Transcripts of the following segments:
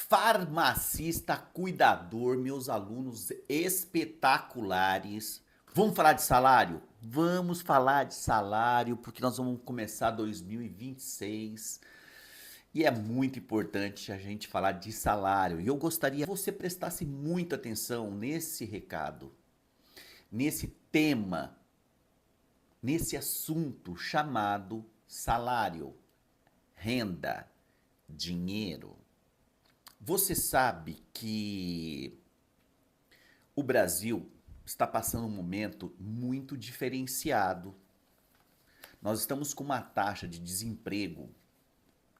Farmacista cuidador, meus alunos espetaculares. Vamos falar de salário? Vamos falar de salário, porque nós vamos começar 2026 e é muito importante a gente falar de salário. E eu gostaria que você prestasse muita atenção nesse recado, nesse tema, nesse assunto chamado salário, renda, dinheiro. Você sabe que o Brasil está passando um momento muito diferenciado. Nós estamos com uma taxa de desemprego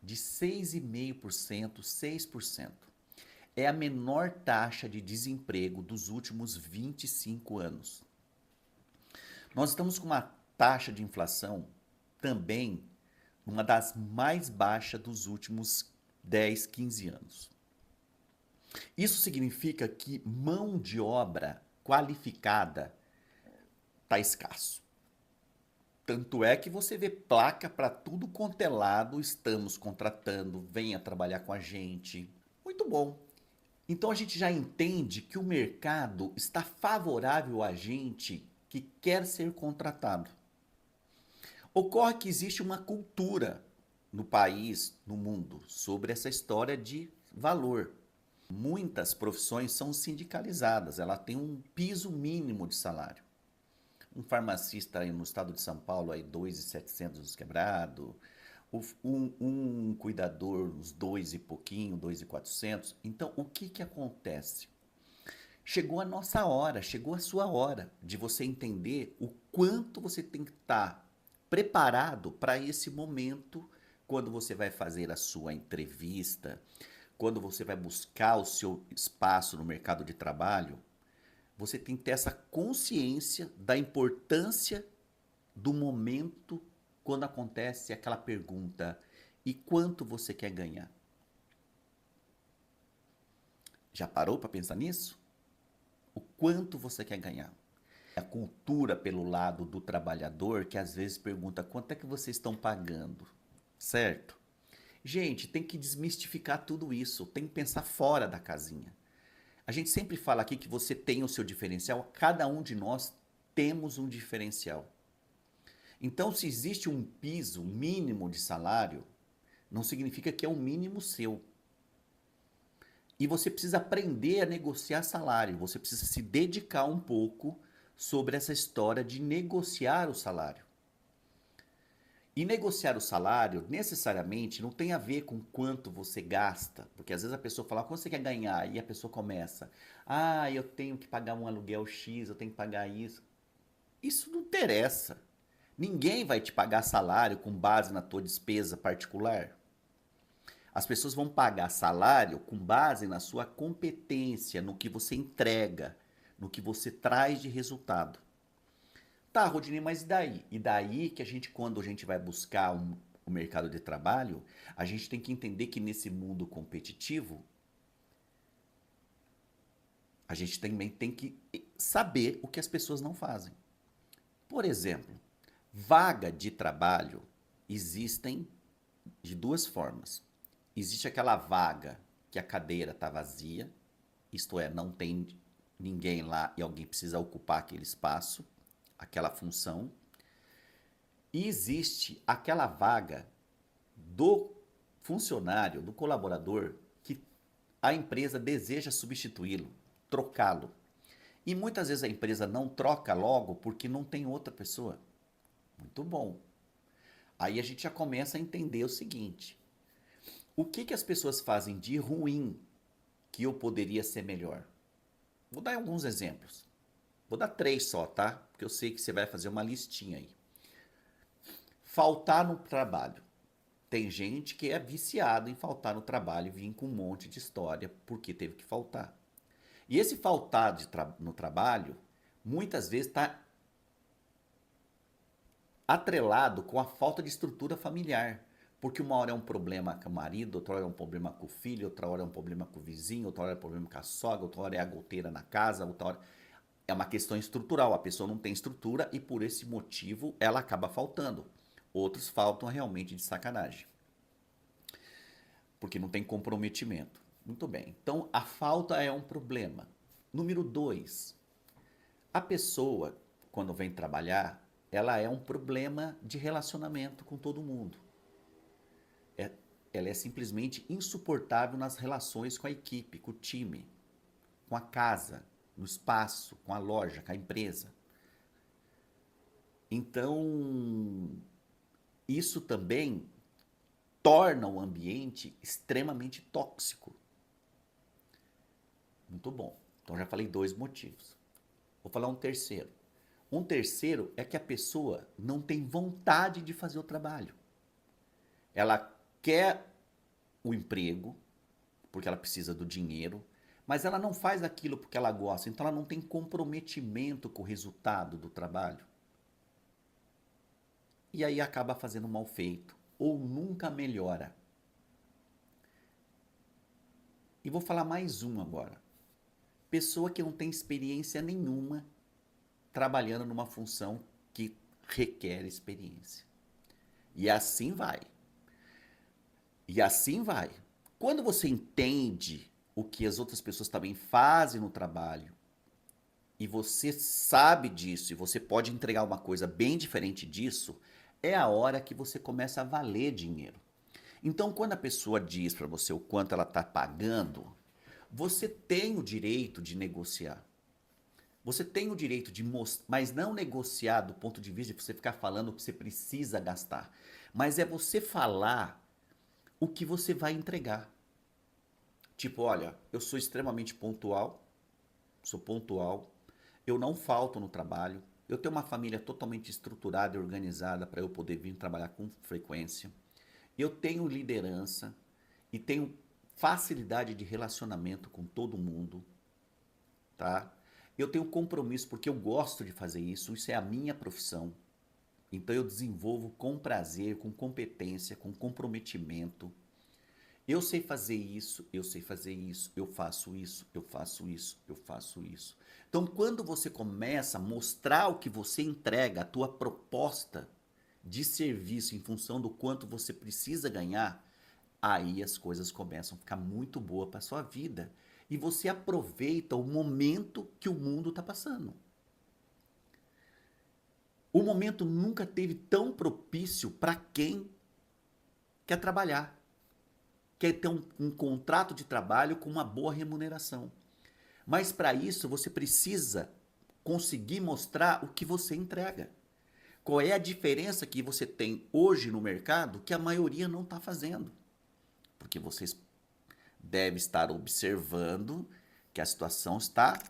de 6,5%, 6%. É a menor taxa de desemprego dos últimos 25 anos. Nós estamos com uma taxa de inflação também uma das mais baixas dos últimos 10, 15 anos. Isso significa que mão de obra qualificada está escasso. Tanto é que você vê placa para tudo quanto é lado, estamos contratando, venha trabalhar com a gente. Muito bom. Então a gente já entende que o mercado está favorável a gente que quer ser contratado. Ocorre que existe uma cultura no país, no mundo, sobre essa história de valor. Muitas profissões são sindicalizadas, ela tem um piso mínimo de salário. Um farmacista aí no estado de São Paulo, aí 2.700 quebrado, um cuidador, uns 2 e pouquinho, 2.400. Então, o que que acontece? Chegou a nossa hora, chegou a sua hora de você entender o quanto você tem que estar preparado para esse momento, quando você vai fazer a sua entrevista, quando você vai buscar o seu espaço no mercado de trabalho. Você tem que ter essa consciência da importância do momento quando acontece aquela pergunta: e quanto você quer ganhar? Já parou para pensar nisso? O quanto você quer ganhar? A cultura pelo lado do trabalhador que às vezes pergunta: quanto é que vocês estão pagando? Certo? Gente, tem que desmistificar tudo isso, tem que pensar fora da casinha. A gente sempre fala aqui que você tem o seu diferencial, cada um de nós temos um diferencial. Então, se existe um piso mínimo de salário, não significa que é o mínimo seu. E você precisa aprender a negociar salário, você precisa se dedicar um pouco sobre essa história de negociar o salário. E negociar o salário necessariamente não tem a ver com quanto você gasta, porque às vezes a pessoa fala: quanto você quer ganhar? E a pessoa começa: ah, eu tenho que pagar um aluguel X, eu tenho que pagar isso. Isso não interessa. Ninguém vai te pagar salário com base na tua despesa particular. As pessoas vão pagar salário com base na sua competência, no que você entrega, no que você traz de resultado. Tá, Rodinei, mas e daí? E daí que a gente, quando a gente vai buscar o mercado de trabalho, a gente tem que entender que nesse mundo competitivo, a gente também tem que saber o que as pessoas não fazem. Por exemplo, vaga de trabalho existem de duas formas. Existe aquela vaga que a cadeira está vazia, isto é, não tem ninguém lá e alguém precisa ocupar aquele espaço, aquela função. E existe aquela vaga do funcionário, do colaborador, que a empresa deseja substituí-lo, trocá-lo. E muitas vezes a empresa não troca logo porque não tem outra pessoa. Muito bom. Aí a gente já começa a entender o seguinte: o que que as pessoas fazem de ruim que eu poderia ser melhor? Vou dar alguns exemplos. Vou dar 3 só, tá? Porque eu sei que você vai fazer uma listinha aí. Faltar no trabalho. Tem gente que é viciado em faltar no trabalho e vir com um monte de história porque teve que faltar. E esse faltar no trabalho, muitas vezes está atrelado com a falta de estrutura familiar. Porque uma hora é um problema com o marido, outra hora é um problema com o filho, outra hora é um problema com o vizinho, outra hora é um problema com a sogra, outra hora é a goteira na casa, outra hora... É uma questão estrutural, a pessoa não tem estrutura e por esse motivo ela acaba faltando. Outros faltam realmente de sacanagem, porque não tem comprometimento. Muito bem. Então, a falta é um problema. Número 2, a pessoa, quando vem trabalhar, ela é um problema de relacionamento com todo mundo. É- Ela é simplesmente insuportável nas relações com a equipe, com o time, com a casa, no espaço, com a loja, com a empresa. Então, isso também torna o ambiente extremamente tóxico. Muito bom. Então já falei 2 motivos. Vou falar um terceiro. Um terceiro é que a pessoa não tem vontade de fazer o trabalho. Ela quer o emprego, porque ela precisa do dinheiro, mas ela não faz aquilo porque ela gosta, então ela não tem comprometimento com o resultado do trabalho. E aí acaba fazendo mal feito, ou nunca melhora. E vou falar mais um agora. Pessoa que não tem experiência nenhuma trabalhando numa função que requer experiência. E assim vai. E assim vai. Quando você entende o que as outras pessoas também fazem no trabalho, e você sabe disso, e você pode entregar uma coisa bem diferente disso, é a hora que você começa a valer dinheiro. Então, quando a pessoa diz para você o quanto ela está pagando, você tem o direito de negociar. Você tem o direito de mostrar, mas não negociar do ponto de vista de você ficar falando o que você precisa gastar. Mas é você falar o que você vai entregar. Tipo, olha, eu sou extremamente pontual, sou pontual, eu não falto no trabalho, eu tenho uma família totalmente estruturada e organizada para eu poder vir trabalhar com frequência, eu tenho liderança e tenho facilidade de relacionamento com todo mundo, tá? Eu tenho compromisso porque eu gosto de fazer isso é a minha profissão. Então eu desenvolvo com prazer, com competência, com comprometimento. Eu sei fazer isso, eu sei fazer isso, eu faço isso, eu faço isso, eu faço isso. Então, quando você começa a mostrar o que você entrega, a tua proposta de serviço em função do quanto você precisa ganhar, aí as coisas começam a ficar muito boas para sua vida e você aproveita o momento que o mundo está passando. O momento nunca teve tão propício para quem quer trabalhar, quer ter um contrato de trabalho com uma boa remuneração. Mas para isso você precisa conseguir mostrar o que você entrega. Qual é a diferença que você tem hoje no mercado que a maioria não está fazendo? Porque vocês devem estar observando que a situação está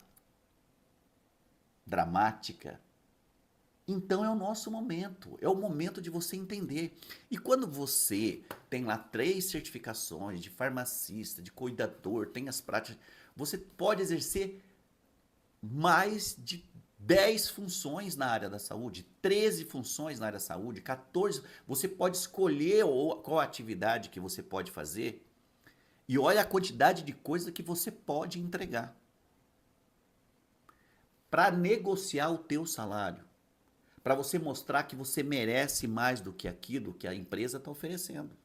dramática. Então é o nosso momento, é o momento de você entender. E quando você tem lá 3 certificações de farmacista, de cuidador, tem as práticas, você pode exercer mais de 10 funções na área da saúde, 13 funções na área da saúde, 14. Você pode escolher qual atividade que você pode fazer e olha a quantidade de coisa que você pode entregar para negociar o teu salário, para você mostrar que você merece mais do que aquilo que a empresa está oferecendo.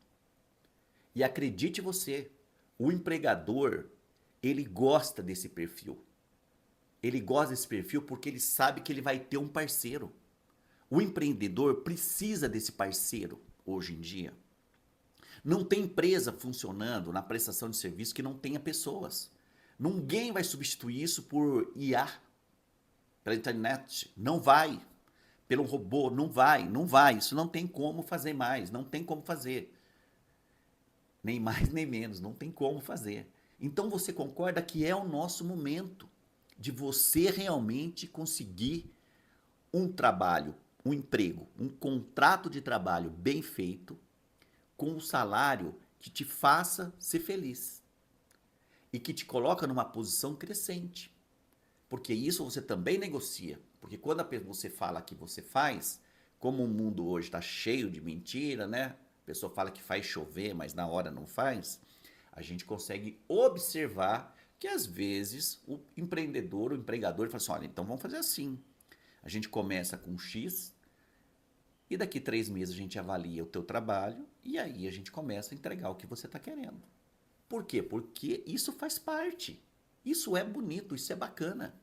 E acredite você, o empregador, ele gosta desse perfil. Ele gosta desse perfil porque ele sabe que ele vai ter um parceiro. O empreendedor precisa desse parceiro hoje em dia. Não tem empresa funcionando na prestação de serviço que não tenha pessoas. Ninguém vai substituir isso por IA, pela internet. Não vai. Pelo robô, não vai, não vai. Isso não tem como fazer mais, não tem como fazer. Nem mais nem menos, não tem como fazer. Então você concorda que é o nosso momento de você realmente conseguir um trabalho, um emprego, um contrato de trabalho bem feito, com um salário que te faça ser feliz e que te coloca numa posição crescente. Porque isso você também negocia. Porque quando você fala que você faz, como o mundo hoje está cheio de mentira, né? A pessoa fala que faz chover, mas na hora não faz. A gente consegue observar que às vezes o empreendedor, o empregador, fala assim: olha, então vamos fazer assim. A gente começa com X e daqui 3 meses a gente avalia o teu trabalho e aí a gente começa a entregar o que você está querendo. Por quê? Porque isso faz parte. Isso é bonito, isso é bacana.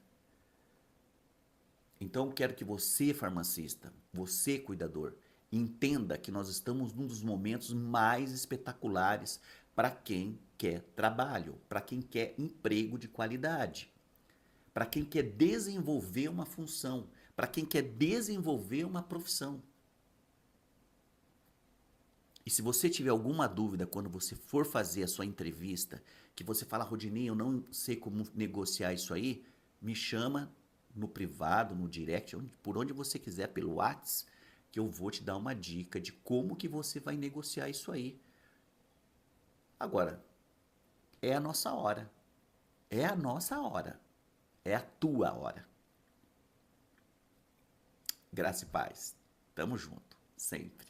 Então eu quero que você, farmacista, você, cuidador, entenda que nós estamos num dos momentos mais espetaculares para quem quer trabalho, para quem quer emprego de qualidade, para quem quer desenvolver uma função, para quem quer desenvolver uma profissão. E se você tiver alguma dúvida quando você for fazer a sua entrevista, que você fala, Rodinei, eu não sei como negociar isso aí, me chama no privado, no direct, por onde você quiser, pelo WhatsApp, que eu vou te dar uma dica de como que você vai negociar isso aí. Agora, é a nossa hora. É a nossa hora. É a tua hora. Graça e paz. Tamo junto, sempre.